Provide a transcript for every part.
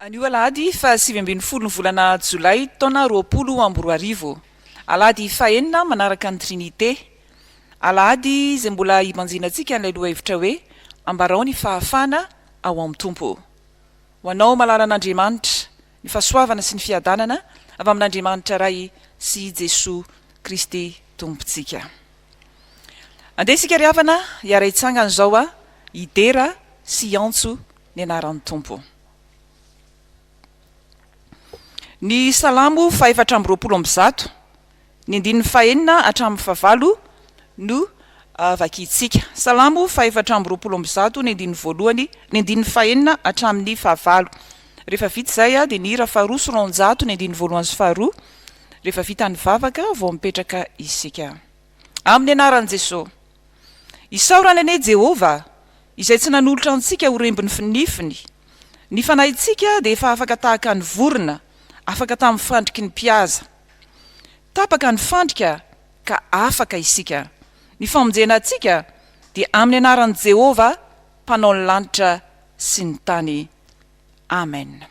Anio Alahady VI ny volana Jolay taona 2024. Alahady fahenina manaraka ny Trinité. Alahady izay mbola imanjinantsika an'ilay lohahevitra hoe Ambarao ny fahafahana ao amin'ny Tompo. Ho anao malalan'Andriamanitra ny fahasoavana sy ny fiadanana avy amin'Andriamanitra ray sy Jesoa Kristy Tompontsika. Andesika ry havana hiara-hitsangana zao idera sy iantso ny anaran'ny Tompo. Ny salamo 420 ny andininy fahenina hatramin'ny fahavalo no vakitsika. Salamo 420 ny andininy voalohany, ny andininy fahenina hatramin'ny fahavalo. Rehefa vita zay dia ny hira faharoa sy roanjato ny andininy voalohany sy faharoa. Rehefa vita ny vavaka vao mipetraka isika. Amin'ny anaran'i Jesoa. Isaorana ane Jehova izay tsy nanolotra antsika ho rembiny finifiny. Ny fanahitsika dia efa afaka tahaka ny vorona, afaka tamin'ny fandriky ny mpiaza. Tapaka ny fandrika ka afaka isika. Ny famonjena antsika dia amin'ny anaran'i Jehova, mpanao ny lanitra sy ny tany. Amen.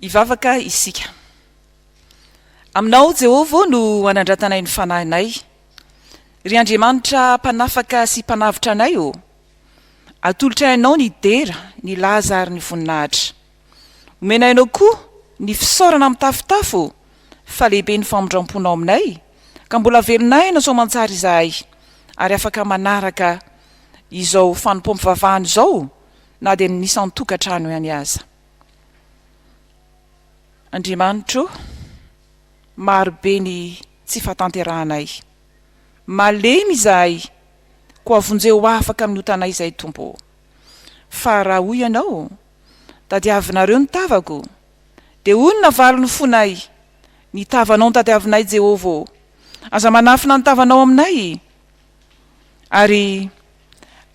Ivavaka isika. Aminao Jehova no anandratanay ny fanahinay. Ry Andriamanitra mpanafaka sy mpanavitra anay o. Atolotra ainao ny dera, ny laza ary ny voninahitra. Omenainao koa ny fisaorana amin'ny tafitafo, fa lehibe ny famondram-ponao aminay, ka mbola velonay na soamantsara izahay, ary afaka manaraka izao Fanompoam-pivavahana izao, na dia nisan'ny tokantrano ihany aza. Andriamanitro, marobe ny tsy fahatanteranay. Malemy izahay, ko avonjeo afaka amin'ny hotanay izay Tompo. Fa raha hoy ianao, tadiavinareo ny tavako, dia onona valo ny fonay, ny tavanao ny tadiavinay Jehova. Aza manafina ny tavanao aminay, ary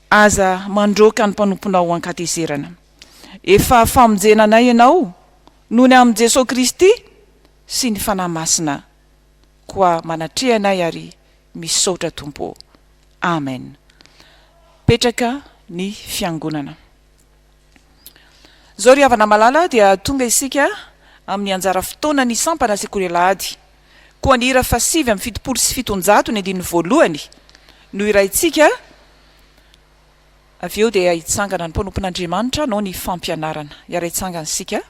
aza mandroaka ny mpanomponao ankatezerana. Efa famonjenanay ianao, noho ny amin'ny Jesoa Kristy sy ny fanahy masina, koa manatrehanay ary misaotra Tompo. Amen. Petraka ny fiangonana. Zao ry havana malala dia tonga isika amin'ny anjara fotoana ny sampana sekoly Alahady. Koa anira fa 7 amin'ny 77 ny andininy voalohany no iraintsika. Avy eo dia hitsangana ny mpanompon'Andriamanitra no ny fampianarana. Iaraitsangana sika.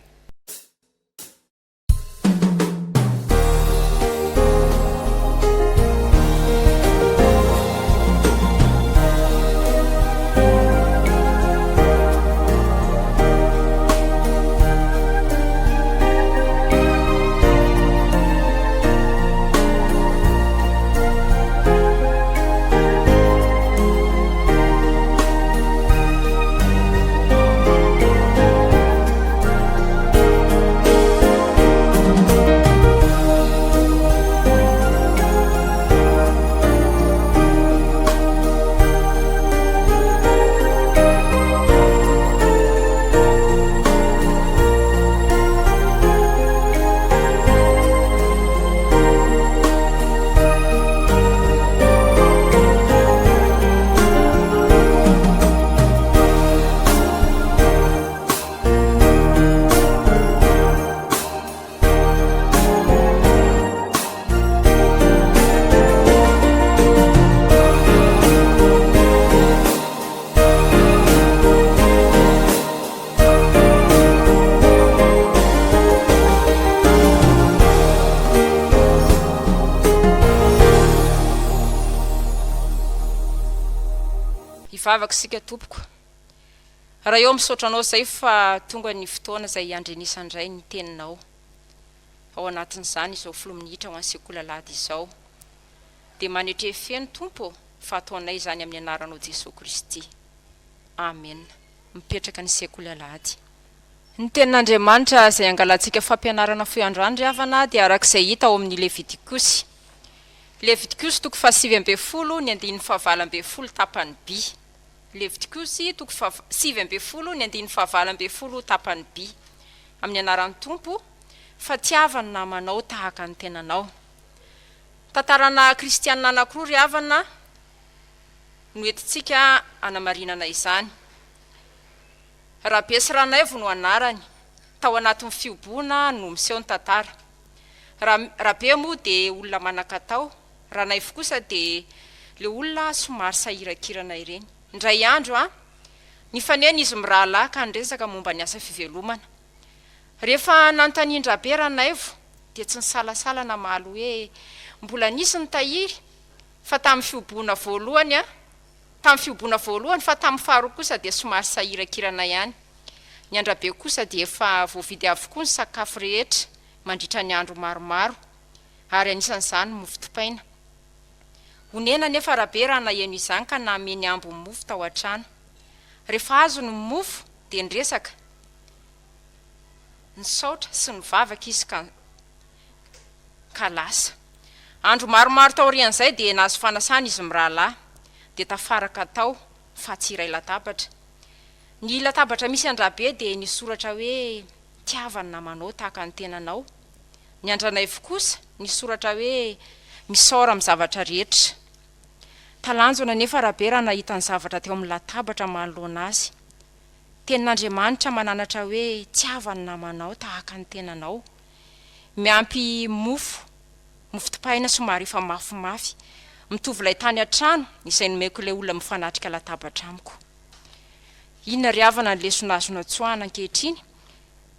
Vavaka sika tompoko. Raha eo misaotranao zay fa tonga ny fotoana zay andrenisandray ny teninao. Ao anatin'izany izao 10 minitra ho an'ny sekoly alahady izao. Dia manetre feno Tompo fa ataonay izany amin'ny anaranao Jesosy Kristy. Amen. Mipetraka ny sekoly alahady. Ny tenin'Andriamanitra izay angalantsika fampianarana foy androany ry havana dia arak'izay hita ao amin'ny Levitikosy. Levitikosy toko fa 7 ny andininy 9 tapany B. Levitikosy toko fa 7 ny andininy 9 tapany B. Amin'ny anaran'ny Tompo fa tiavany namanao tahaka ny tenanao. Tantarana kristianina anankiroa ry havana no entintsika anamarinana izany. Rabe sy Ranaivo no anarany. Tao anatin'ny fiobona no miseho ny tantara. Rabe moa dia olona manan-katao. Ranaivo kosa dia le olona somary sahirakirana ireny. Indray andro nifanena izy mirahalahy ka niresaka momba ny asa fivelomana. Rehefa nanontanian-Rabe Ranaivo dia tsy nisalasala namaly hoe mbola nisy ny tahiry fa tamin'ny fiobona voalohany fa tamin'ny faharoa kosa dia somary sahirakirana ihany. Ny Andrabe kosa dia efa voavidy avokoa ny sakafo rehetra mandritra ny andro maromaro ary anisan'izany mofo dipaina. Honena nefa Rabe raha naheno izany ka nameny ambo mofo tao an-trano. Rehefa azo ny mofo dia niresaka, nisaotra sy nivavaka izy ka lasa. Andro maromaro tao aorian'izay dia nahazo fanasana izy mirahalahy dia tafaraka tao fa tsy iray latabatra. Ny latabatra misy Andrabe dia nisoratra hoe tiavany namanao tahaka ny tenanao. Ny Andranaivo kosa nisoratra hoe misaora amin'ny zavatra rehetra. Talanjona nefa Rabe raha nahita ny zavatra teo amin'ny latabatra manoloana azy. Tenin'Andriamanitra mananatra hoe tiavany namanao tahaka ny tenanao. Miampy mofo dipaina somary efa mafimafy. Mitovy ilay tany an-trano izay nomeko ilay olona mifanatrika latabatra amiko. Inona ry havana ny lesonazona tsoahana ankehitriny?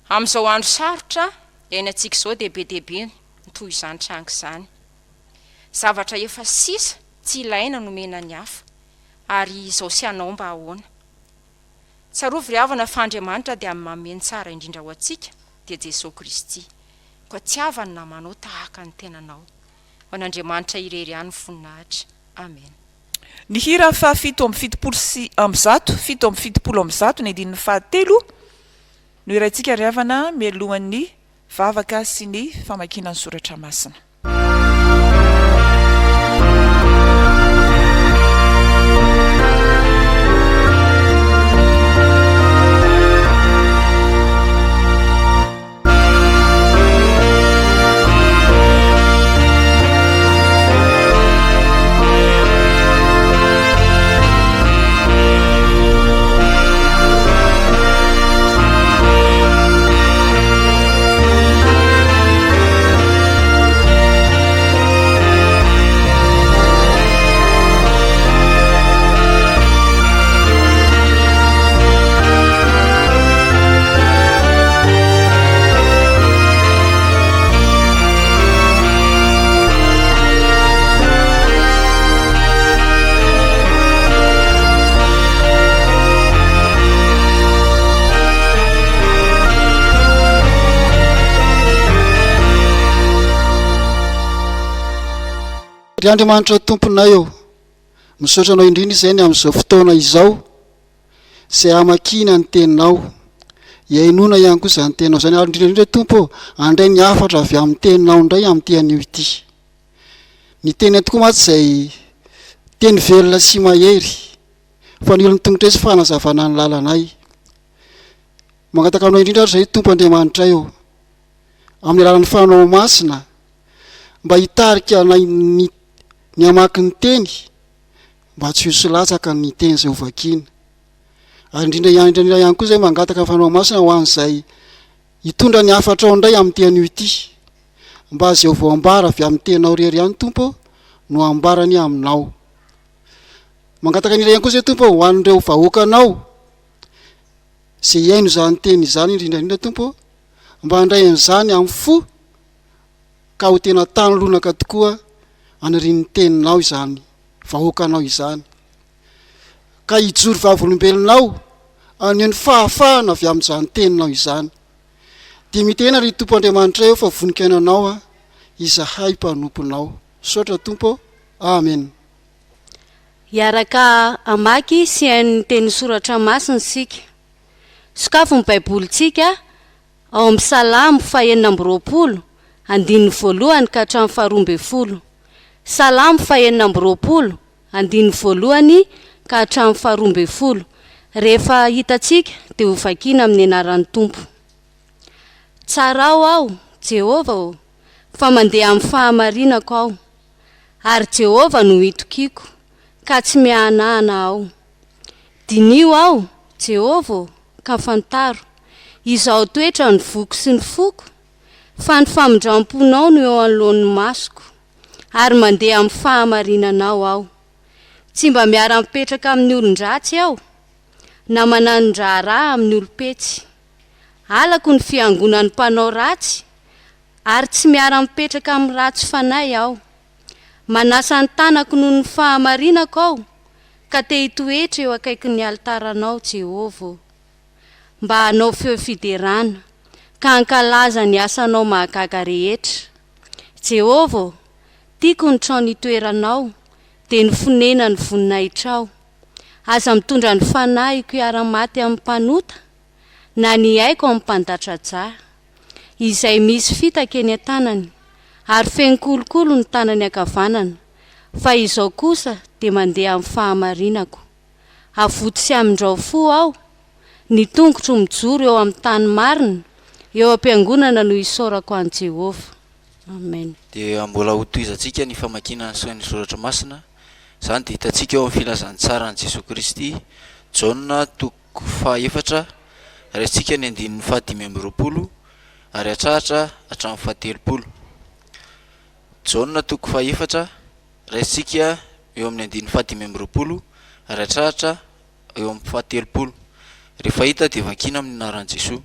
Amin'izao andro sarotra iainantsika izao dia be dehibe toy izany tranga izany. Zavatra efa sisa tsy ilaina nomena ny hafa ary izao sy anao mba ahoana. Tsarovy ry havana fa Andriamanitra dia mameno tsara indrindra ho antsika dia Jesosy Kristy. Koa tiavany namanao tahaka ny tenanao. Ho an'Andriamanitra irery ihany voninahitra. Amen. Ny hira fa 7 ny andininy 7 no iraintsika ry havana mialohan'ny vavaka sy ny famakiana ny soratra masina. ry Andriamanitra tomponay eo misaotra anao indrindra izay ny amin'izao fotoana izao izay amakina ny teninao iainona ihany koa izany teninao izany ary indrindra tompo andray ny afatra avy amin'ny teninao indray amin'ity anio ity ny teny tokoa matsy izay teny velona sy mahery fa ny olony tongotra sy fanazavana ny lalanay mangataka anao indrindra ary izay tompo Andriamanitra eo amin'ny alalan'ny fanao masina mba hitarika ny amaky ny teny mba tsy ho solatsaka ny teny izay hovakiana ary indrindra ihany koa izay mangataka fanao masina ho an'izay hitondra ny afatra ao indray amin'ny tean'io ity mba izay voambara avy amin'ny tenao rery ihany tompo no ambarany aminao mangataka indrindra ihany koa izay tompo ho an'ireo vahoakanao izay iaino izany teny izany indrindra tompo mba handray an'izany amin'ny fo ka ho tena tanolonaka tokoa aniriny teninao izany vahoakanao izany ka hijoro vavolombelonao anio ny fahafahana avy amin'izany teninao izany dia mitena ry tompo Andriamanitra eo fa vonikainanao izahay mpanomponao sotra tompo amen Iaraka amaky sy ny teny soratra masina sika sokafo ny baibolitsika ao amin'ny Salamo 120 andininy voalohany ka hatramin'ny 12 Salamo 120 andininy voalohany ka hatramin'ny 12 rehefa hitatsika dia ho vakiana amin'ny anaran'ny Tompo. Tsara aho Jehova fa mandeha amin'ny fahamarinako aho ary Jehova no hitokiko ka tsy mihanahana aho. Dinio aho Jehova ka fantaro izao toetra ny voko sy ny foko fa ny famindramponao no eo anoloan'ny masoko ary mandeha amin'ny fahamarinanao aho. Tsy mba miara-mipetraka amin'ny olon-dratsy aho na mananondra raha amin'ny olom-petsy. Alako ny fiangonan'ny mpanao ratsy ary tsy miara-mipetraka amin'ny ratsy fanahy aho. Manasa ny tanako noho ny fahamarinako aho ka te hitoetra eo akaikin'ny altaranao Jehova. Mba hanao feo fiderana ka hankalaza ny asanao mahagaga rehetra. Jehova, tiako ny trano itoeranao dia ny fonena ny voninahitrao. Aza mitondra ny fanahiko hiara-maty amin'ny mpanota na ny aiko amin'ny mpandatraja izay misy fitaka eny an-tanany ary fenkolokolo ny tanany ankavanana fa izao kosa dia mandeha amin'ny fahamarinako. Avoto sy amindrao fo aho ny tongotro mijoro eo amin'ny tany marina eo am-piangonana no isaorako an Jehova. Amen. Dia mbola ho toizantsika ny famakiana ny soratra masina. Zany dia hitantsika eo amin'ny filazantsara ny Jesoa Kristy Jaona 4 raisitsika ny andininy 5 ary hatrahatra hatramin'ny 70. Jaona 4 raisitsika eo amin'ny andininy 5 ary hatrahatra eo amin'ny 70. Rehefa hita dia vakina amin'ny anaran'i Jesoa.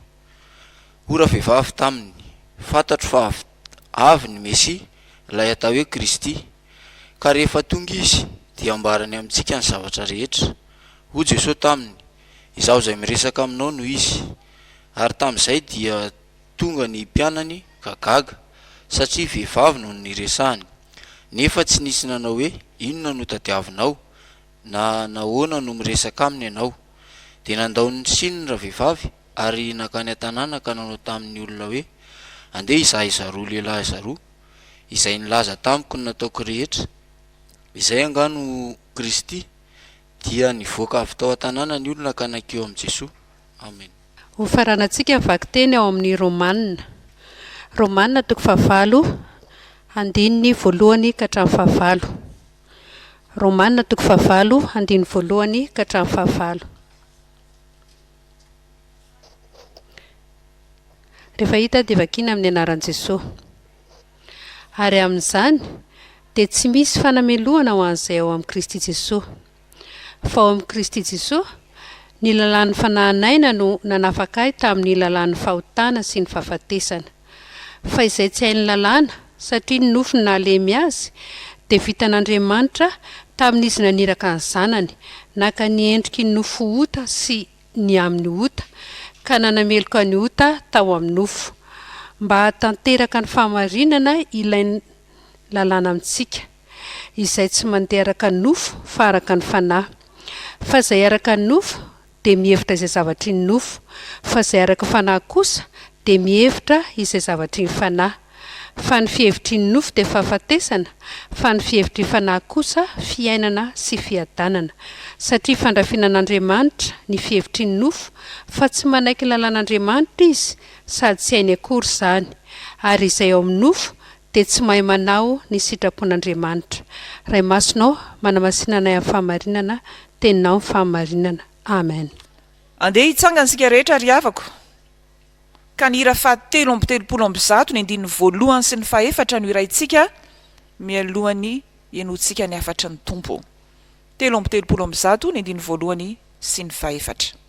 Ora vehivavy taminy fantatro fa avy ny Mesia ilay atao hoe Kristy ka rehefa tonga izy dia ambarany amintsika ny zavatra rehetra. Hoy Jesoa taminy, izaho izay miresaka aminao no izy. Ary tamin'izay dia tonga ny mpianany gagaga satria vehivavy no niresahany. Nefa tsy nisy nanao hoe inona no tadiavinao na nahoana no miresaka aminy ianao. Dia nandao ny sinina vehivavy ary nakany an-tanàna ka nanao tamin'ny olona hoe andeha izahay zaroa lehilahy zaroa izay nilaza tamiko ny nataoko rehetra. Izay angano Kristy dia nivoaka avy tao an-tanàna ny olona ka nakeo amin'i Jesoa. Amen. Ho faranantsika vaky teny ao amin'ny Romanina 5 andininy voalohany ka hatramin'ny 5. Romanina 5 andininy voalohany ka hatramin'ny 5. Rehefa hita dia vakina amin'ny anaran'i Jesoa. Ary amin'izany dia tsy misy fanamelohana ho an'izay ao amin'ny Kristy Jesoa. Fa ao amin'ny Kristy Jesoa ny lalàn'ny fanahinaina no nanafaka ahy tamin'ny lalàn'ny fahotana sy ny fahafatesana. Fa izay tsy hainy lalàna satria ny nofo ny nalemy azy dia vitan'Andriamanitra tamin'izy naniraka ny zanany naka ny endriky ny nofo ota sy ny amin'ny ota ka nanameloka ny ota tao amin'ny nofo mba hatanteraka ny fahamarinana ilay lalàna amintsika. izay tsy mandeha araka ny nofo fa araka ny fanahy, fa izay araka ny nofo dia mihevitra izay zavatry ny nofo, fa izay araka fanahy kosa dia mihevitra izay zavatry ny fanahy. Fa ny fihevitry ny nofo dia fahafatesana, fa ny fihevitry ny fanahy kosa fiainana sy fiadanana. Satria fandrafinan'Andriamanitra ny fihevitry ny nofo, fa tsy manaiky lalàn'Andriamanitra izy sady tsy hainy akory izany, ary izay ao amin'ny nofo dia tsy mahay manao ny sitrapon'Andriamanitra. Ray masonao manamasinanay amin'ny fahamarinana, teninao amin'ny fahamarinana. Amen. Andeha hitsangana sika rehetra ry havako. Ka ny hira fahatelo amby telopolo amby zato ny andininy voalohany sy ny fahaefatra no iraintsika mialohan'ny ianoantsika ny afatra ny Tompo. Telo amby telopolo amby zato ny andininy voalohany sy ny fahaefatra.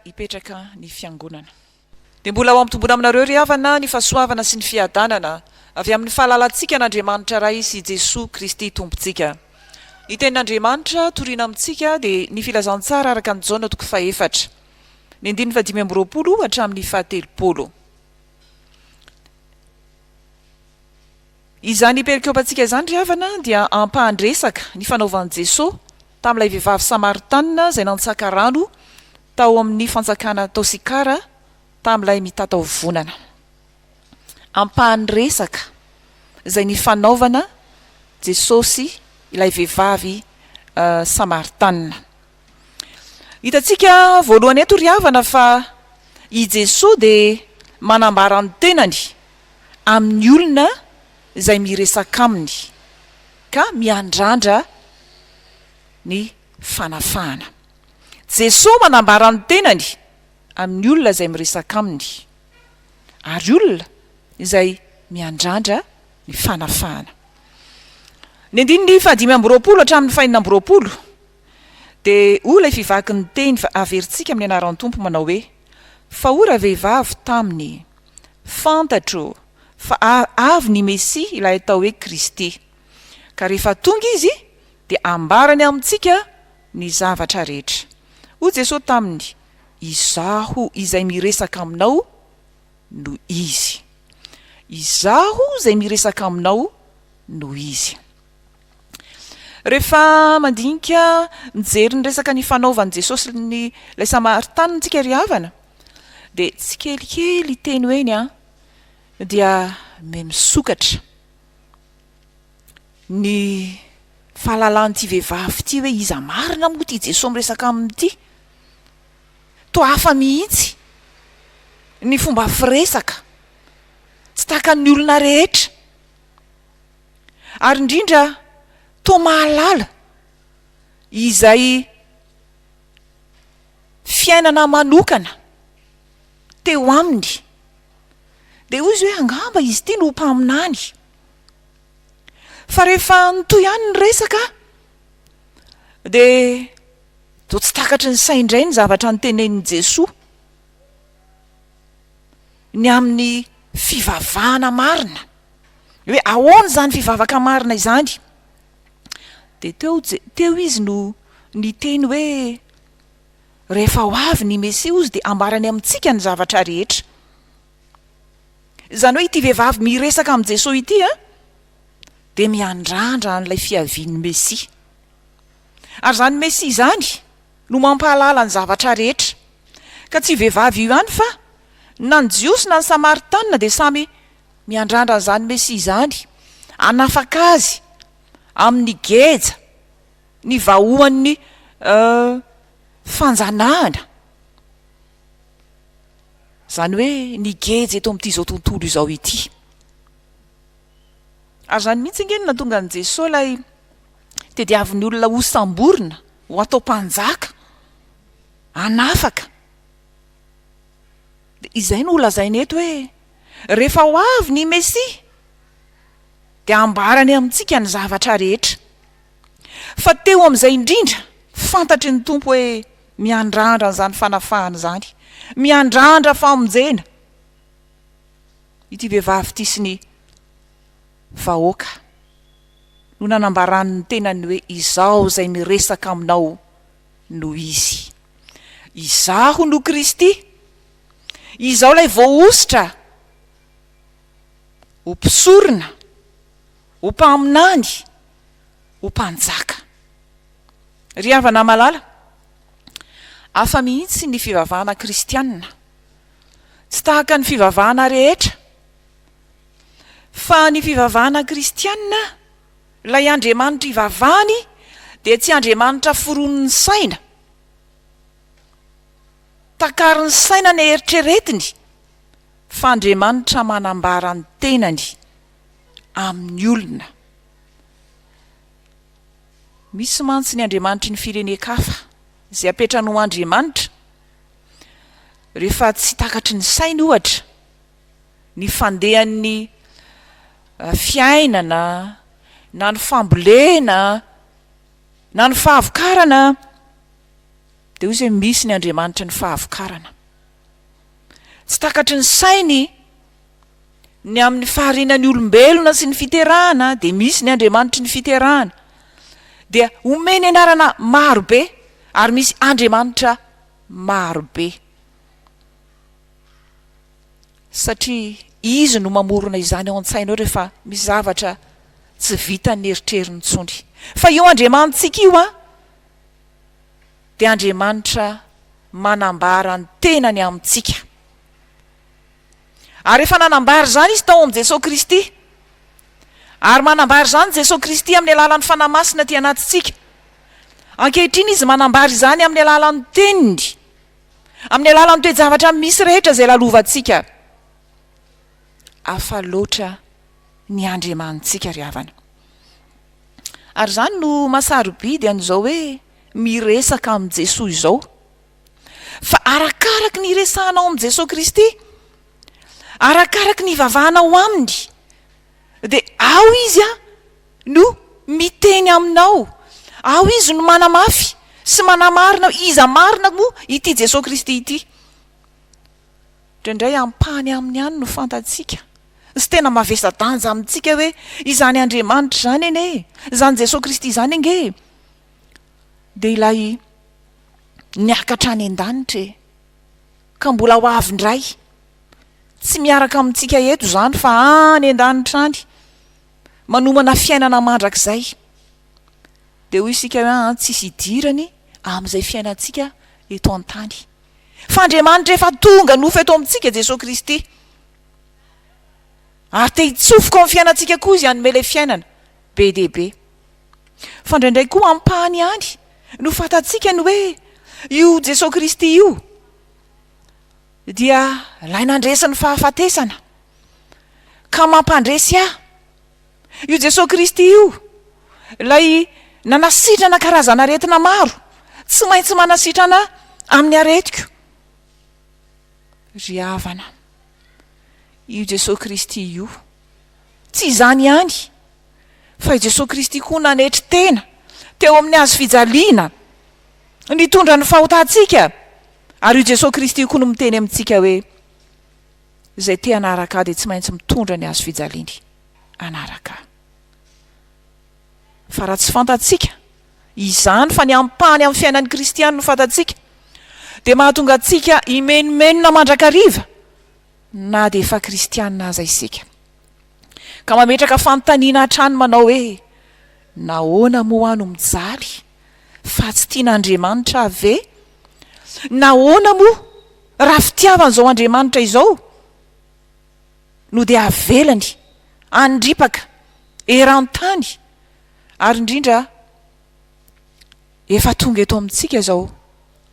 Hipetraka ny fiangonana. Dia mbola ao amitombona aminareo ry havana ny fahasoavana sy ny fiadanana avy amin'ny fahalalantsika n'Andriamanitra ray sy Jesosy Kristy tompontsika. Ny tenin'Andriamanitra toriana amintsika dia ny filazantsara araka ny Jaona toko fahaefatra, ny andininy fahadimy amby roapolo hatramin'ny fahatelopolo. Izany perikopantsika izany ry havana dia ampahandresaka ny fanaovan'i Jesosy tamin'ilay vehivavy Samaritanina izay nantsaka rano tao amin'ny fanjakana Tosikara tamin'ilay mitatao vonana. Ampahandresaka izay ny fanaovana Jesosy ilay vehivavy Samaritanina. Hitantsika voalohany eto ry havana fa i Jesosy dia manambara ny tenany amin'ny olona izay miresaka aminy ka miandrandra ny fanafahana. Jesosy manambara ny tenany amin'ny olona izay miresaka aminy ary olona izay miandrandra ny fanafahana. Ny andininy fahadimy amby roapolo hatramin'ny fahaenina amby roapolo dia ilay fivaky ny teny averintsika amin'ny anaran'ny Tompo manao hoe: fa ora vehivavy taminy, fantatro fa avy ny Mesia ilay atao hoe Kristy, ka rehefa tonga izy dia ambarany amintsika ny zavatra rehetra. Hoy Jesosy taminy: izaho izay miresaka aminao no izy. Izaho izay miresaka aminao no izy. Rehefa mandinika mijery ny resaka ny fanaovan'i Jesosy ilay Samaritanina antsika ry havana dia tsy kelikely teny hoeny dia misokatra ny fahalalan'ity vehivavy ity hoe iza marina moa ty Jesosy miresaka amin'ity. Toa hafa mihitsy ny fomba firesaka, tsy tahaka ny olona rehetra, ary indrindra toa mahalala izay fiainana manokana teo aminy. Dia hoy izy hoe angamba izy ity no mpaminany. Fa rehefa nytoy ihany ny resaka dia toa tsy takatry ny saindray ny zavatra nytenenin'i Jesosy ny amin'ny fivavahana marina. hoe ahoana zany fivavaka marina izany de teo izy no ny teny hoe rehefa ho avy ny Mesia ozy de ambarany amintsika ny zavatra rehetra. Zany hoe ity vehivavy miresaka amin'ny Jesosy ity de miandrandra an'ilay fiavian'ny Mesia. Ary zany Mesia zany no mampahalala ny zavatra rehetra. Ka tsy vehivavy io ihany fa na ny Jiosy na ny Samaritanina de samy miandrandra an'izany Mesia zany, anafaka azy amin'ny geja ny vahoan'ny fanjanahana. Zany hoe ny geja eto amin'ity zao tontolo izao ity. Ary zany mihitsy ngeny na tonga ny Jesosy lay tediavin'ny olona ho samborina ho atao mpanjaka anafaka. De izay no lazainy eto hoe rehefa ho avy ny Mesia de ambarany amintsika ny zavatra rehetra. Fa teo amin'izay indrindra fantatry ny Tompo hoe miandrandra n'izany fanafahana zany, miandrandra famonjena ity vehivavy ity sy ny vahoaka no nanambarany ny tenany hoe izao zay niresaka aminao no izy. Izaho no Kristy, izao lay voaositra ho mpisorona, ho mpaminany, ho mpanjaka. Ry havana malala, hafa mihitsy ny fivavahana kristianina, tsy tahaka ny fivavahana rehetra, fa ny fivavahana kristianina lay Andriamanitra ivavahany de tsy Andriamanitra foron'ny saina, takariny saina ny eritreretiny, fa Andriamanitra manambara ny tenany amin'ny olona. Misy mantsy ny Andriamanitra ny firenen-kafa zay apetrany ho Andriamanitra rehefa tsy takatry ny saina ohatra ny fandehan'ny fiainana na ny fambolena na ny fahavokarana, de io zay misy ny Andriamanitra ny fahavokarana. Tsy takatry ny sainy ny amin'ny faharinan'ny olombelona sy ny fiterahana, de misy ny Andriamanitra ny fiterahana. Dia omeny anarana marobe ary misy Andriamanitra marobe. Satria izy no mamorona izany ao an-tsainao rehefa misy zavatra tsy vitan'ny eritreriny tsony. Fa io Andriamanitsika io de Andriamanitra manambara ny tenany amintsika. Ary rehefa nanambara zany izy tao amin'ny Jesosy Kristy, ary manambara zany Jesosy Kristy amin'ny alalan'ny fanamasina ty anatitsika, ankehitriny izy manambara izany amin'ny alalan'ny teniny, amin'ny alalan'ny toe-javatra misy rehetra zay lalovantsika. Afa loatra ny Andriamanitsika ry havana. Ary zany no masarobidy an'izao hoe miresaka amin'ny Jesosy izao. Fa arakaraky ny resahanao amin'ny Jesosy Kristy, arakaraky ny vavahanao aminy, de ao izy no miteny aminao, ao izy no manamafy sy manamarina iza marina mo ity Jesosy Kristy ity. Indray ampany amin'ny any no fantatsika, sy tena mavesa-danja amintsika hoe izany Andriamanitra zany ene, izany Jesosy Kristy zany enge, de ilay niakatra any an-danitra ka mbola ho avy indray, tsy miaraka amintsika eto zany fa any an-danitra any, manomana fiainana mandrakizay. De hoy isika hoe tsisy idirany amin'izay fiainantsika eto an-tany. Fa Andriamanitra efa tonga nofo eto amintsika Jesosy Kristy, ary te hitsofoka amin'ny fiainantsika koa izy hanome ilay fiainana be dehibe. Fa indraindray koa ampahany any no fantatsika ny hoe io Jesosy Kristy io dia lay nandresiny fahafatesana ka mampandresy io Jesosy Kristy io lay nanasitrana karazana aretina maro, tsy maintsy manasitrana amin'ny aretiko. Ry havana, io Jesosy Kristy io tsy izany ihany, fa io Jesosy Kristy koa nanetry tena teo amin'ny hazo fijaliana nitondra ny fahotantsika, ary io Jesosy Kristy koa no miteny amintsika hoe zay te hanaraka de tsy maintsy mitondra ny hazo fijaliany. anaraka. Fa raha tsy fantatsika izany fa ny ampany amin'ny fiainan'ny kristiana no fantatsika, dia mahatonga atsika imenomenona mandrakariva na dia efa kristiana aza isika, ka mametraka fanontaniana hatrany manao hoe nahoana moa ano mijaly fa tsy tian'Andriamanitra ve? Nahoana moa raha fitiavan'izao Andriamanitra izao no dia avelany andripaka eran-tany, ary indrindra efa tonga eto amintsika izao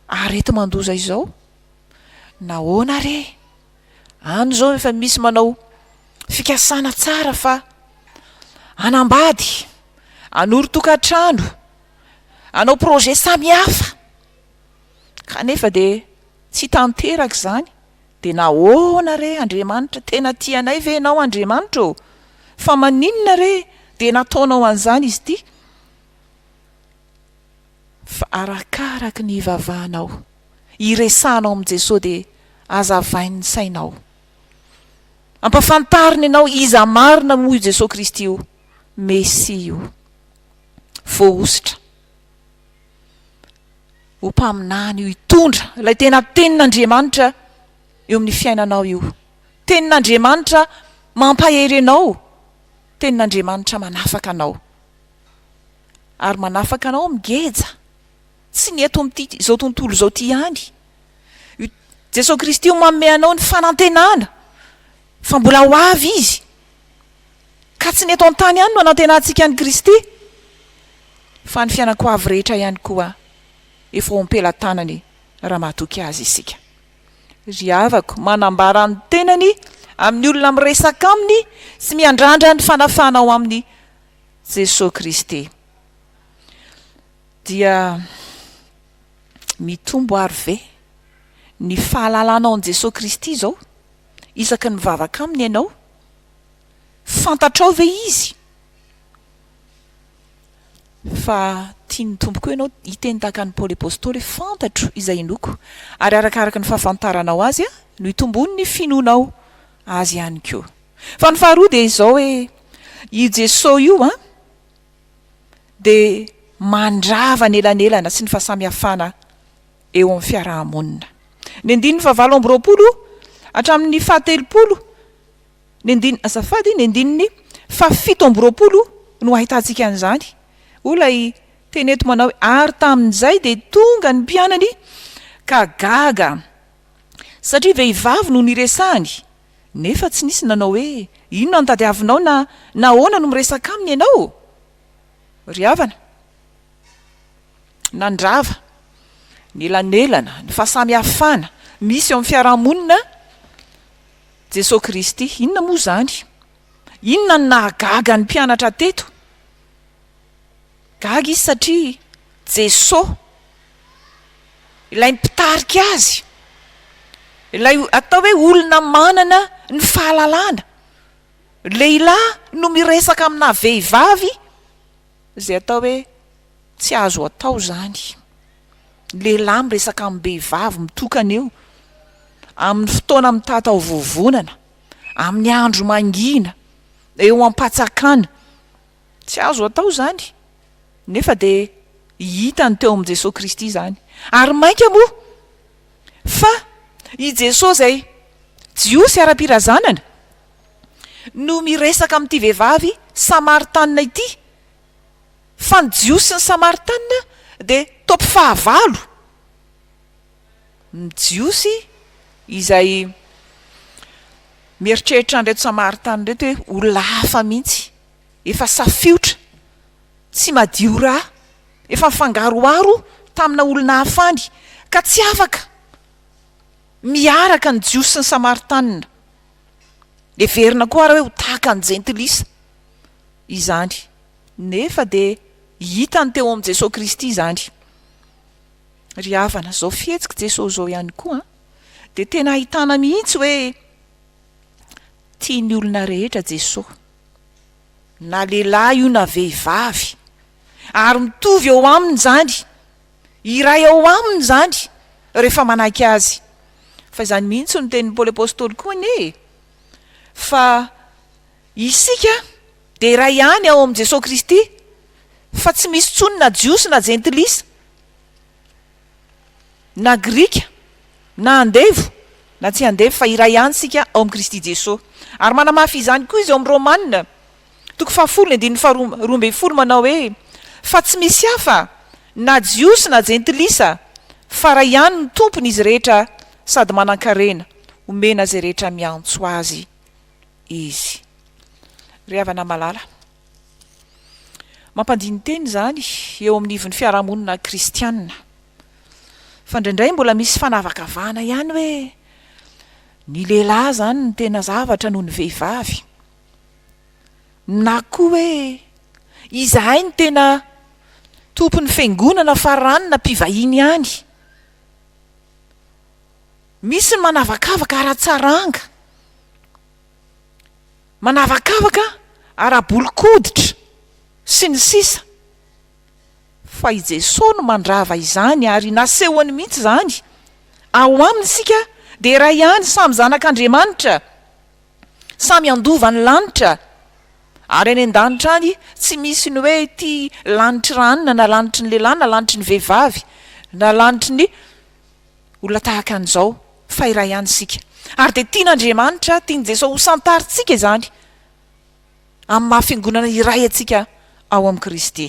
arety mandoza izao. Nahoana re? Ano zao efa misy manao fikasana tsara fa anambady, anoro-tokantrano, anao projet samihafa, kanefa dia tsy tanteraka izany. Dia nahoana re Andriamanitra? Tena tianay ve ianao Andriamanitra ô? Fa maninona re dia nataonao an'izany izy ity? Fa arakaraka ny ivavahanao, iresanao amin'i Jesosy dia azavain'ny sainao, ampafantariny ianao iza marina moa io Jesosy Kristy io, Mesia io, voaositra ho mpaminany io, hitondra ilay tena tenin'Andriamanitra eo amin'ny fiainanao io, tenin'Andriamanitra mampahery anao, tenin'Andriamanitra manafaka anao, ary manafaka anao migeja, tsy ny eto amin'ity izao tontolo izao ty ihany. Jesosy Kristy io manome anao ny fanantenana, fa mbola ho avy izy, ka tsy ny eto an-tany ihany no anantenantsika ny Kristy, fa ny fianako avy rehetra ihany koa efa ho ampelatanany raha mahatoky azy isika. Ry havako, manambara ny tenany amin'ny olona miresaka aminy sy miandrandra ny fanafana ao amin'ny Jesosy Kristy. Dia mitombo ary ve ny fahalalanao an Jesosy Kristy zao isaky ny mivavaka aminy ianao? Fantatrao ve izy? Fa tiany tompoko ianao hiteny tahaka ny Paoly apôstôly, fantatro izay inoko, ary arakaraka ny fahafantaranao azy no hitombony ny finoanao azy ihany koa. Fa ny faharoa dia izao hoe io Jesosy io dia mandrava ny elanelana sy ny fahasamihafana eo amin'ny fiarahamonina. Ny 9:20 hatramin'ny 17 ny 9 17 no ahitantsika an'izany. Olay teneto manao hoe ary tamin'izay dia tonga ny mpianany ka gaga satria vehivavy no niresahany, nefa tsy nisy nanao hoe inona no tadiavinao na nahoana no miresaka aminy ianao? Ry havana, nandrava ny elanelana, ny fahasamihafana misy eo amin'ny fiarahamonina Jesosy Kristy. Inona moa zany? Inona no nahagaga ny mpianatra teto? Gaga izy satria Jesosy ilay mpitarika azy, ilay atao hoe olona manana ny fahalalana, lehilahy no miresaka amina vehivavy izay atao hoe tsy azo atao zany. Lehilahy miresaka amin'ny vehivavy mitokana eo amin'ny fotoana mitata ho vovonana, amin'ny andro mangina, eo am-patsakana, tsy azo atao zany, nefa dia hitany teo amin'ny Jesosy Kristy zany. Ary mainka moa fa i Jesosy zay jiosy ara-pirazanana no miresaka amin'ity vehivavy Samaritanina ity, fa ny jiosy ny Samaritanina dia taopy fahavalo. Ny jiosy izay mieritreritra an'ireto Samaritanina reto hoe olona hafa mihitsy, efa safiotra, tsy madio raha, efa mifangaroaro tamina olona hafany, ka tsy afaka miaraka ny jiosy sy ny Samaritanina. Everina koa raha hoe ho tahaka ny jentilisa izany, nefa dia hitany teo amin'ny Jesosy Kristy izany. Ry havana, zao fihetsika Jesosy zao ihany koa dia tena ahitana mihitsy hoe tiany olona rehetra Jesosy, na lehilahy io na vehivavy, ary mitovy eo aminy zany, iray eo aminy zany rehefa manaiky azy. Fa izany mihitsy no tenin'ny Paoly apôstôly koa ne, fa isika de ray ihany ao am' Jesosy Kristy, fa tsy misy tsony na jiosy na jentilisa na grika na andevo na tsy andevo, fa iray ihany sika ao am' Kristy Jesosy. Ary manamafy izany koa izy ao am' Romanina 7:12 manao hoe fa tsy misy hafa na jiosy na jentilisa fa ray ihany ny tompony izy rehetra, sady manan-karena omena zay rehetra miantso azy izy. Ry havana malala, mampandiny teny zany eo amin'n'ivon'ny fiarahamonina kristianina, fa indraindray mbola misy fanavakavahana ihany hoe ny lehilahy zany ny tena zavatra noho ny vehivavy, na koa hoe izahay ny tena tompon'ny fiangonana faranina mpivahiny ihany. Misy ny manavakavaka ara-tsaranga, manavakavaka ara-bolokoditra sy ny sisa, fa i Jesosy no mandrava izany ary nasehoany mihitsy zany. Ao aminy sika de ray ihany, samy zanak'Andriamanitra, samy andova ny lanitra, ary any an-danitra any tsy misy ny hoe ty lanitry ranina na lanitry ny lehilahy na lanitry ny vehivavy na lanitry ny olona tahaka an'izao, fa iray ihany sika. Ary de tian'Andriamanitra, tiany Jesosy ho santaritsika izany amin'ny mahafiangonana iray atsika ao am' Kristy.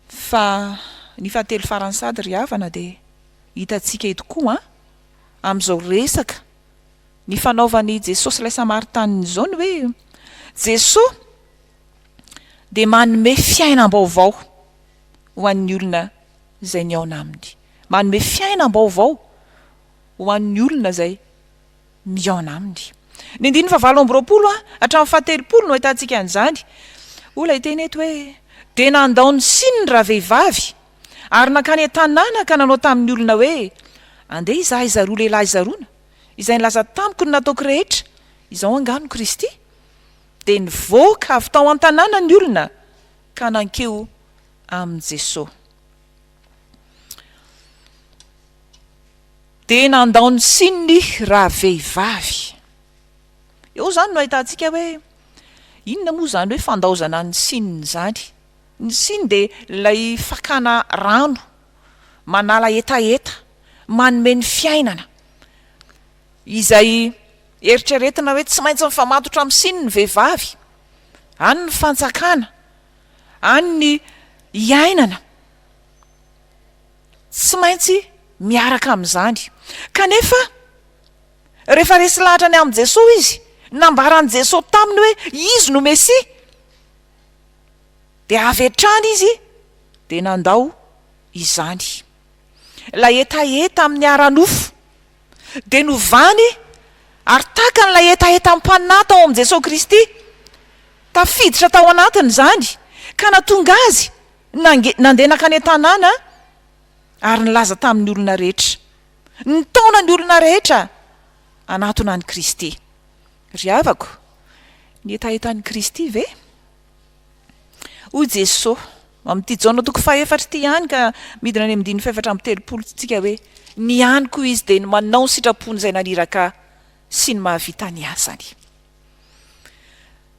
Fa ny fahatelo farany sady ry havana de hitatsika eto koa am'izao resaka ny fanaovan'ny Jesosy ilay Samaritany izao ny hoe Jesosy de manome fiainam-baovao ho an'ny olona zay niaona aminy, manome fiainam-baovao ho an'ny olona zay miaona aminy. Ny 9:20 hatramin'ny 17 no ahitantsika an'izany, olona iteny eto hoe de nandao ny sininy raha vehivavy ary nakany an-tanàna ka nanao tamin'ny olona hoe andeha izahay zaroa lehilahy zaroana izay nilaza tamiko ny nataoko rehetra, izao angano Kristy. De nivoaka avy tao an-tanàna ny olona ka nankeo am' Jesosy. De nandao ny sininy raha vehivavy. Eo zany no ahitantsika hoe inona moa zany hoe fandaozana ny sininy zany. Ny siny de lay fakana rano, manala etaeta, manome ny fiainana, izay eritreretina hoe tsy maintsy mifamatotra amin'ny sininy ny vehivavy, any ny fanjakana, any ny iainana, tsy maintsy miaraka amin'izany. Kanefa rehefa resy lahatra ny am' Jesosy izy, nambaran'i Jesosy taminy hoe izy no Mesia, de avy hatrany izy de nandao izany. Lay etaeta amin'ny ara-nofo de novany ary taka n'lay etaeta ampanata ao am' Jesosy Kristy, tafiditra tao anatiny zany ka natonga azy nandeha nakany an-tanàna ary nilaza tamin'ny olona rehetra, ny taona ny olona rehetra anatona ny Kristy. Ry havako, ny etaetan'ny Kristy ve? Hoy Jesosy amin'ity Jaona 4 ty ihany ka midina any amin'ny 7:30 tsika hoe ny aniko izy de ny manao ny sitrapony izay naniraka sy ny mahavita ny asany.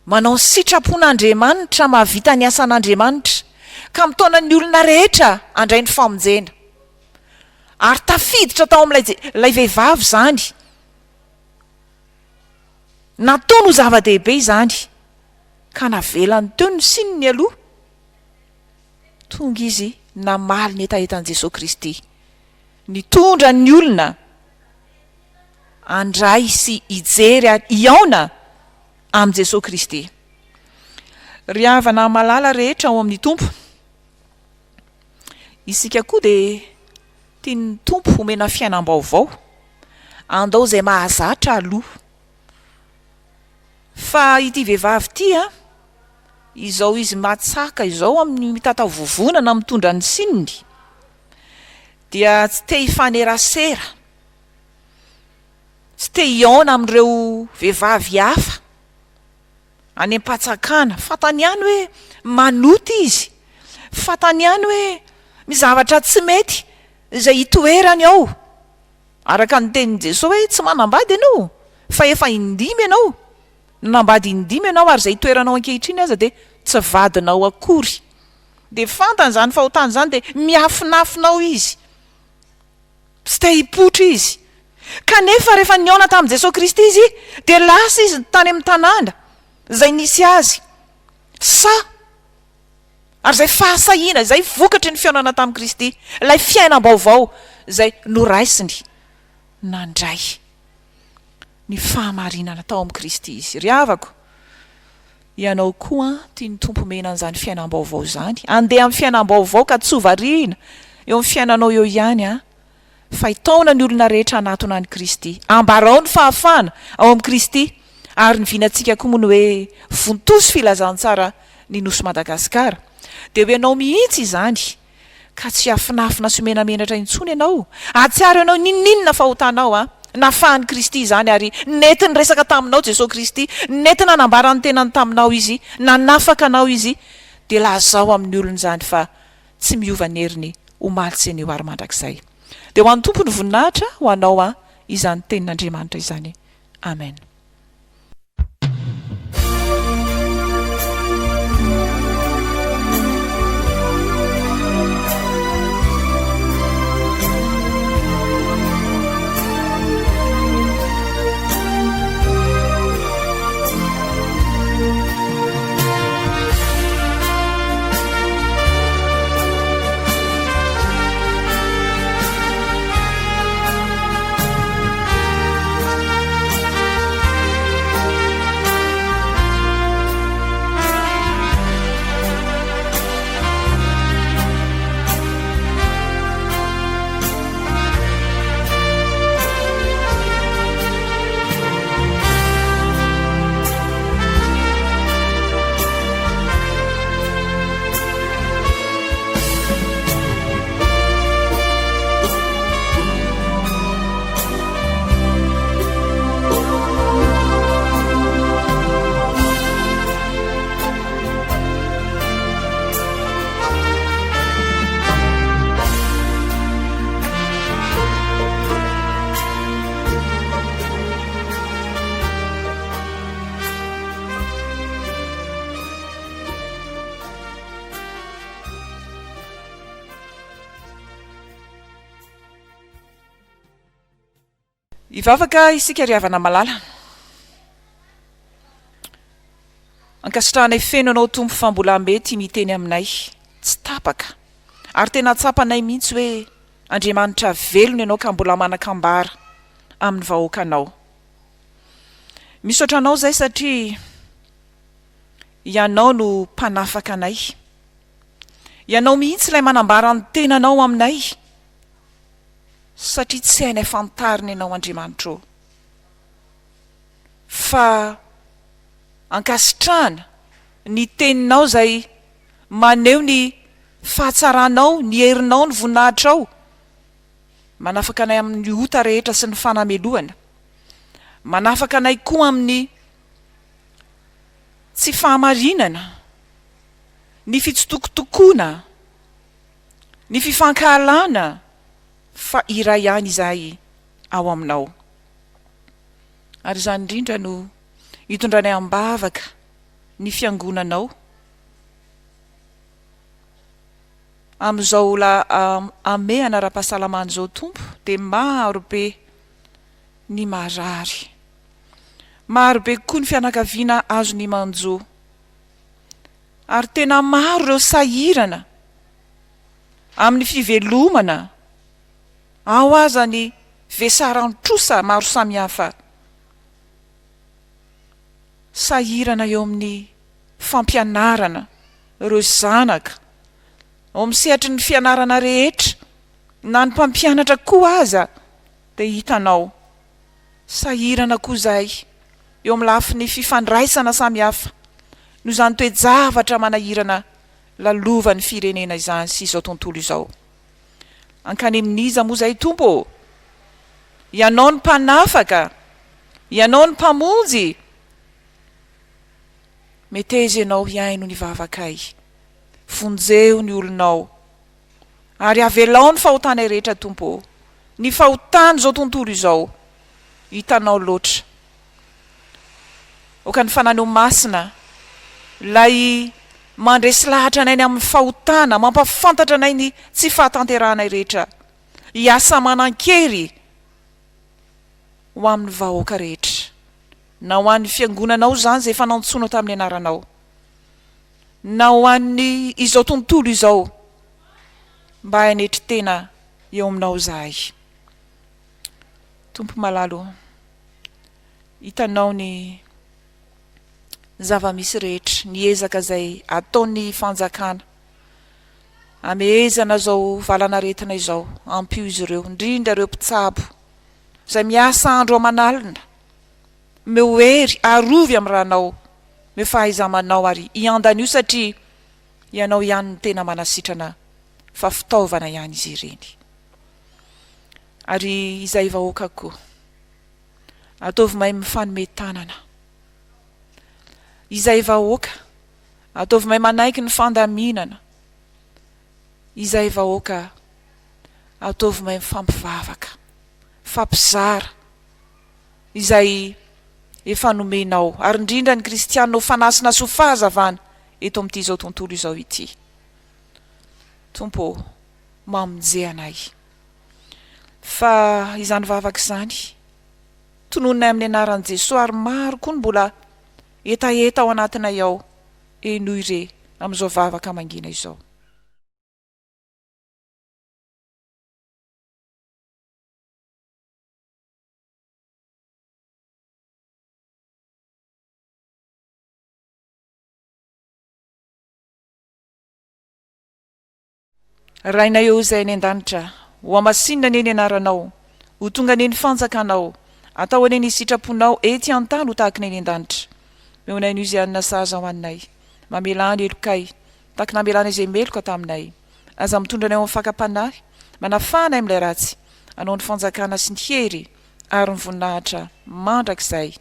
Manao ny sitrapon'Andriamanitra, mahavita ny asan'Andriamanitra ka mitaona ny olona rehetra andray ny famonjena. Ary tafiditra tao amin'ilay vehivavy zany, nataony ho zava-dehibe izany ka navelany teo ny sininy aloha, tonga izy namaly ny etaetan'i Jesosy Kristy, nitondra ny olona andray sy ijery iaona am' Jesosy Kristy. Ry havana malala rehetra ao amin'ny Tompo, isika koa de tiany Tompo omena fiainam-baovao, andao zay mahazatra aloha. Fa ity vehivavy ty izao izy matsaka izao amin'ny mitata vovonana mitondra ny sininy, dia tsy te hifanerasera, tsy te hiaona amin'ireo vehivavy hafa any am-patsakana. Fatany ihany hoe manoty izy, fatany ihany hoe mizavatra tsy mety izay hitoerany ao, araka ny tenin'i Jesosy hoe tsy manambady ianao fa efa indimy ianao, nambady indimy ianao ary zay toeranao ankehitriny aza de tsy vadinao akory de fantany zany fahotany zany de miafinafinao izy sy te hipotra izy kanefa rehefa niaona tamin'i Jesosy Kristy izy de lasa izy tany amin'ny tanàna zay nisy azy ary zay fahasahina zay vokatry ny fiainana tamin'i Kristy ilay fiainam-baovao zay noraisiny nandray ny fahamarinana tao amin'ny Kristy izy. Ry havako, ianao koa tia ny Tompo mena an'izany fiainam-baovao zany, andeha amin'ny fiainam-baovao ka tsy ho variana eo amin'ny fiainanao eo ihany fa hitaona ny olona rehetra anatona ny Kristy, ambarao ny fahafahana ao amin'ny Kristy ary ny vinantsika koa moa ny hoe vontoso filazantsara ny nosy Madagasikara. De hoe ianao mihitsy izany ka tsy afinafina sy menamenatra intsony ianao, atsiaro ianao ninninona fahotanao nafahan'ny Kristy zany ary netiny resaka taminao Jesosy Kristy, nety nanambara ny tenany taminao izy, nanafaka anao izy, de lazao amin'ny olona zany fa tsy miova ny heriny ho malitsy anio ary mandrakizay. De ho an'ny Tompo ny voninahitra ho anao izany tenin'Andriamanitra izany. Amen. Ivavaka isika ry havana malala. Ankasitrahanay feno anao Tompo fa mbola mety miteny aminay, tsy tapaka. Ary tena tsapanay mihitsy hoe Andriamanitra velona ianao ka mbola manakambara amin'ny vahoakanao. Misaotra anao zay satria ianao no mpanafaka anay. Ianao mihitsy ilay manambara ny tenanao aminay. Satria tsy hainay fantarina ianao Andriamanitra. Fa ankasitrahana ny teninao zay maneho ny fahatsaranao, ny herinao, ny voninahitrao. Manafaka anay amin'ny ota rehetra sy ny fanamelohana. Manafaka anay koa amin'ny tsy fahamarinana, ny fitsitokotokona, ny fifankahalana, fa iray ihany izay ao aminao. Ary izany indrindra no hitondranay ambavaka ny fiangonanao amin'izao ame anara-pahasalamana zao Tompo, de maro be ny marary, maro be koa ny fianakaviana azo ny manjo, ary tena maro ireo sahirana amin'ny fivelomana, ao aza ny vesaran-trosa maro samihafa, sahirana eo amin'ny fampianarana ireo zanaka, ao amin'ny sehatry ny fianarana rehetra, na ny mpampianatra koa aza, de hitanao sahirana koa zay eo amin'ny lafin'ny fifandraisana samihafa, no zany toe-javatra manahirana lalova ny firenena izany sy izao tontolo izao. Ankany amin'iza moa zay Tompo, ianao ny mpanafaka, ianao ny mpamonjy, meteza ianao hiaino ny vavakay, fonjeo ny olonao, ary avelao ny fahotanay rehetra Tompo, ny fahotany zao tontolo izao, hitanao loatra. oka ny fananao masina lay mandresy lahatra anay ny amin'ny fahotana mampafantatra anay ny tsy fahatanteranay rehetra hiasa manan-kery ho amin'ny vahoaka rehetra na ho an'ny fiangonanao zany zay efa nantsoina tamin'ny anaranao na ho an'ny izao tontolo izao mba hainetry tena eo aminao zahay. Tompo malalo, hitanao ny zava-misy rehetra, ny ezaka zay ataon'ny fanjakana amehezana zao valanaretina izao, ampio izy ireo, indrindra ireo mpitsabo zay miasa andro amanalina, mehoery arovy amin'ny ranao, mefahaiza-manao ary iandan'io satria ianao ihany ny tena manasitrana fa fitaovana ihany izy ireny. Ary izay vahoaka koa, ataovy mahay mifanome tanana. Izay vahoaka, ataovy mahay manaiky ny fandaminana. Izay vahoaka, ataovy mahay mifampivavaka, fampizara, izay efa nomenao, ary indrindra ny kristianina fanasina sy fahazavana eto amin'ity zao tontolo izao ity. Tompo, mamonjea anay. Fa izany vavaka izany, tononay amin'ny anaran'i Jesosy ary maro koa ny mbola etaeta ao anatinay ao, enoy re amin'izao vavaka mangina izao. Rainay eo izay ny an-danitra, ho amasinina ane ny anaranao, ho tonga ane ny fanjakanao, atao ane ny sitraponao ety an-tany ho tahaka ane ny an-danitra. Meonay izy anina saza ho annay, mamelany elokay, taky namelana izay meloka taminay, aza mitondra anay amin'ny fakapanahy, manafana amin'ilay ratsy, anao ny fanjakana sy ny hery, ary ny voninahitra mandrakizay.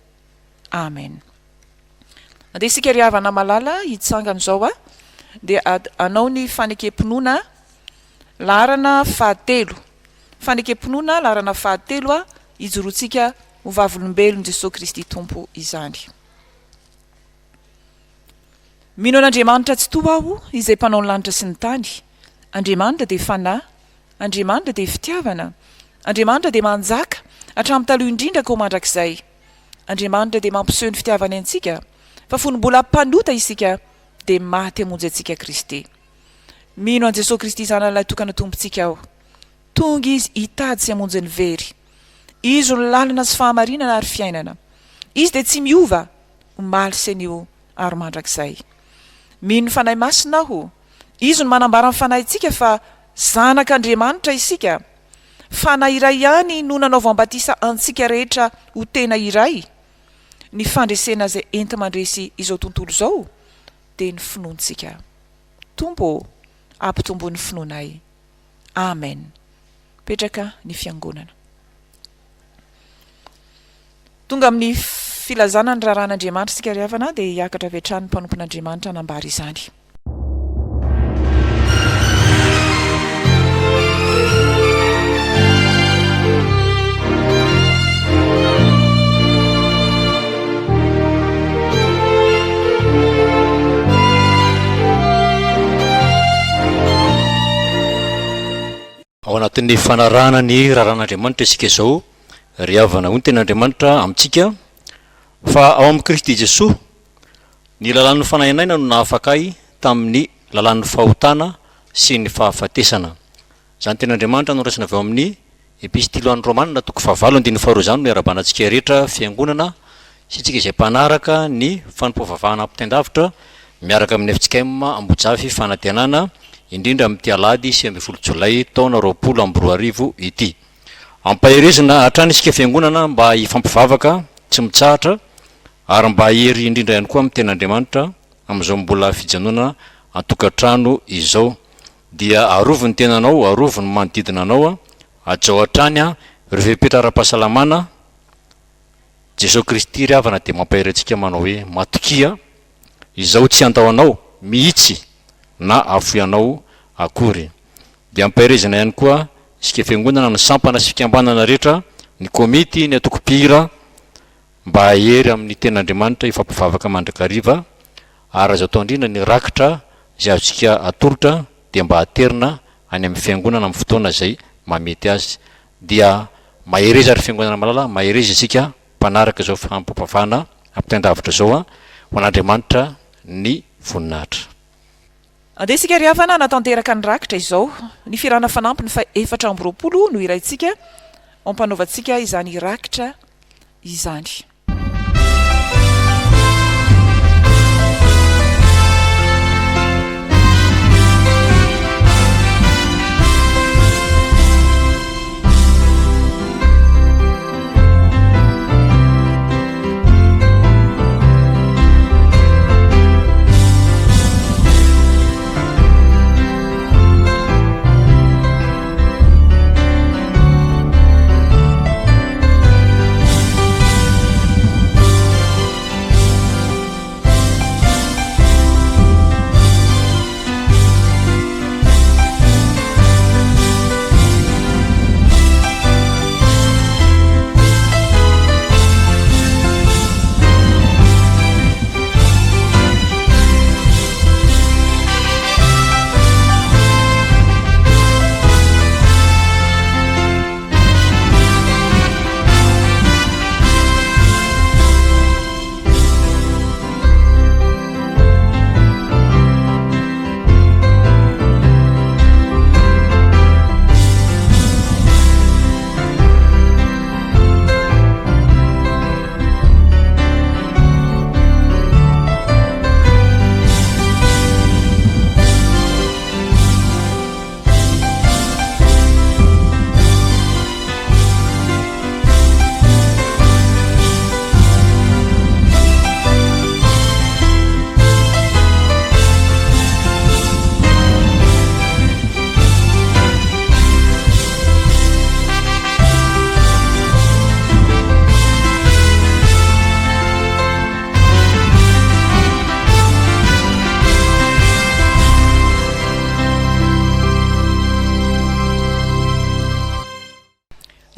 Amen. Andeha isika ry havana malala hitsangana zao dia anao ny fanekempinoana larana fahatelo. Fanekempinoana larana fahatelo ijorotsika ho vavolombelon Jesosy Kristy Tompo izany. Mino an'Andriamanitra tsy toa aho izay mpanao ny lanitra sy ny tany. Andriamanitra dia fanahy, Andriamanitra dia fitiavana, Andriamanitra dia manjaka hatramin'ny taloha indrindra ko mandrakizay. Andriamanitra dia mampiseho ny fitiavany antsika, fa fony mbola mpanota isika dia maty hamonjy antsika Kristy. Mino an Jesosy Kristy zanan'ilay tokana tompontsika aho. Tonga izy hitady sy hamonjy ny very. Izy ny lalana sy fahamarinana ary fiainana. Izy dia tsy miova, omaly sy anio ary mandrakizay. Mino ny fanahy masina aho. Izy ny manambara ny fanahintsika fa zanak'Andriamanitra isika. Fanahy iray ihany no nanaova batisa antsika rehetra ho tena iray. Ny fandresena zay enta mandresy izao tontolo zao dia ny finoantsika. Tompo, ampitombo ny finoanay. Amen. Petraka ny fiangonana. Tonga amin'ny filazana ny raharan'Andriamanitra sika ry havana dia hiakatra avy hatrany ny mpanompon'Andriamanitra hanambara izany. Ao anatin'ny fanarahana ny raharan'Andriamanitra isika izao ry havana ho ny ten'Andriamanitra amintsika fa ao amin'ny Kristy Jesosy ny lalan'ny fanahinayna no nahafakay tamin'ny lalan'ny fahotana sy ny fahafatesana. Zany ten'Andriamanitra noraisina avy ao amin'ny epistily ho an'ny Romanina toko 9:2 zany no iarabanantsika rehetra fiangonana sy tsika izay mpanaraka ny Fanompoam-pivavahana ampitain-davitra miaraka amin'ny Fjkm Ambohijafy Fanantenana indrindra amin'ity Alahady 10 Jolay taona 2024 ity. Ampahirezina hatrany isika fiangonana mba hifampivavaka tsy mitsahatra ary mba hery indrindra ihany koa amin'ny ten'Andriamanitra amin'izao mbola fijanonana an-tokantrano izao. Dia arovony tenanao, arovony manodidina anao, ajao hatrany ireo fepetra ara-pahasalamana. Jesosy Kristy ry havana dia mampahirantsika manao hoe matokia izao tsy andahoanao mihitsy na afoianao akory. Dia ampahirezana ihany koa isika fiangonana ny sampana sy fikambanana rehetra, ny komity, ny atokopira mba ahery amin'ny ten'andriamanitra ifampivavaka mandrakariva ary azo atao indrindra ny rakitra zay azontsika atolotra dia mba aterina any amin'ny fiangonana amin'ny fotoana zay mamety azy dia maherezy ary fiangonana malala maherezy isika mpanaraka zao fahafahana ampitain-davitra zao a ho an'andriamanitra ny voninahitra. Andesika ry havana natanteraka ny rakitra izao ny firana fanampy ny fa 420 no iraintsika mampanaovantsika izany rakitra izany.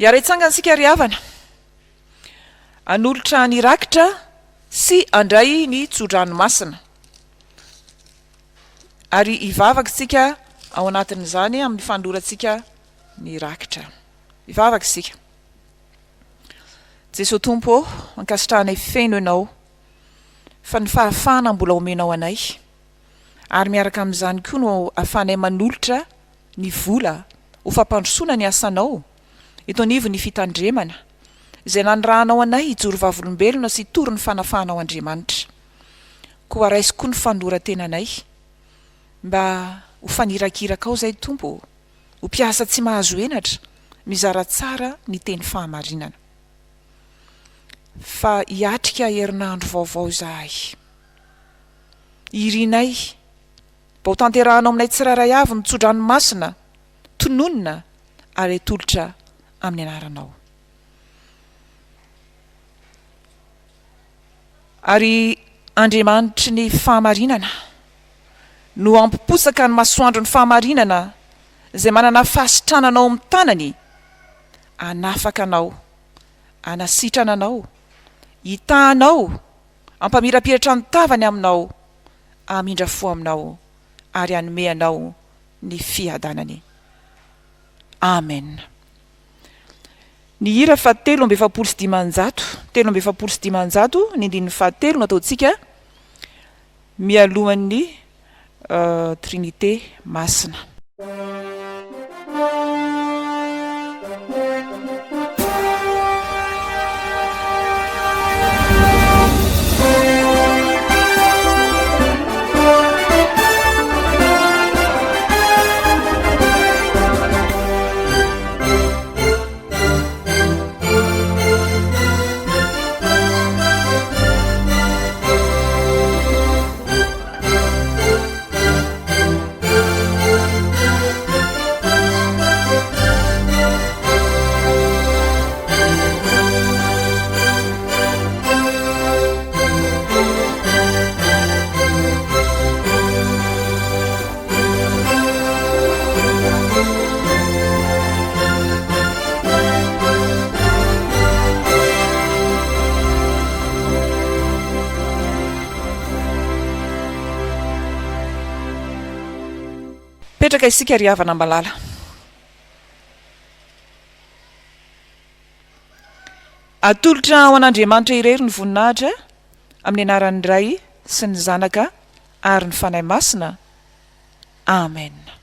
Iaraitsanganytsika ry havana anolotra ny rakitra sy andray ny tsodranomasina ary ivavaksika ao anatin'izany amin'ny fandoratsika ny rakitra. Ivavaka isika. Jesosy Tompo, ankasitrahanay feno ianao fa ny fahafahana mbola omenao anay ary miaraka amin'izany koa no ahafahanay manolotra ny vola ho fampandrosoana ny asanao eto nivo ny fitandremana izay nanirahanao anay hijoro vavolombelona sy tory ny fanafahanao Andriamanitra koa raisy koa ny fandoran-tenanay mba ho fanirakiraka ao zay Tompo ho piasa tsy mahazo enatra mizara tsara ny teny fahamarinana fa hiatrika herinandro vaovao zahay irinay mba ho tanterahanao aminay tsirairay avy ny tsodranomasina tononona ary atolotra amin'ny anaranao. Ary Andriamanitry ny fahamarinana no ampiposaka ny masoandro ny fahamarinana izay manana fahasitrananao amin'ny tanany anafaka anao, anasitran anao, hitahanao, ampamirapiratra ny tavany aminao, amindra fo aminao ary hanome anao ny fiadanany. Amen. Ny hira fa 3:7 3:7 ny andininy fahatelo no ataontsika mialohan'ny Trinité masina. petraka isika ry havana mbalala. Atolotra ao an'Andriamanitra irery ny voninahitra amin'ny anaran'ny Ray sy ny Zanaka ary ny Fanahy Masina. Amen.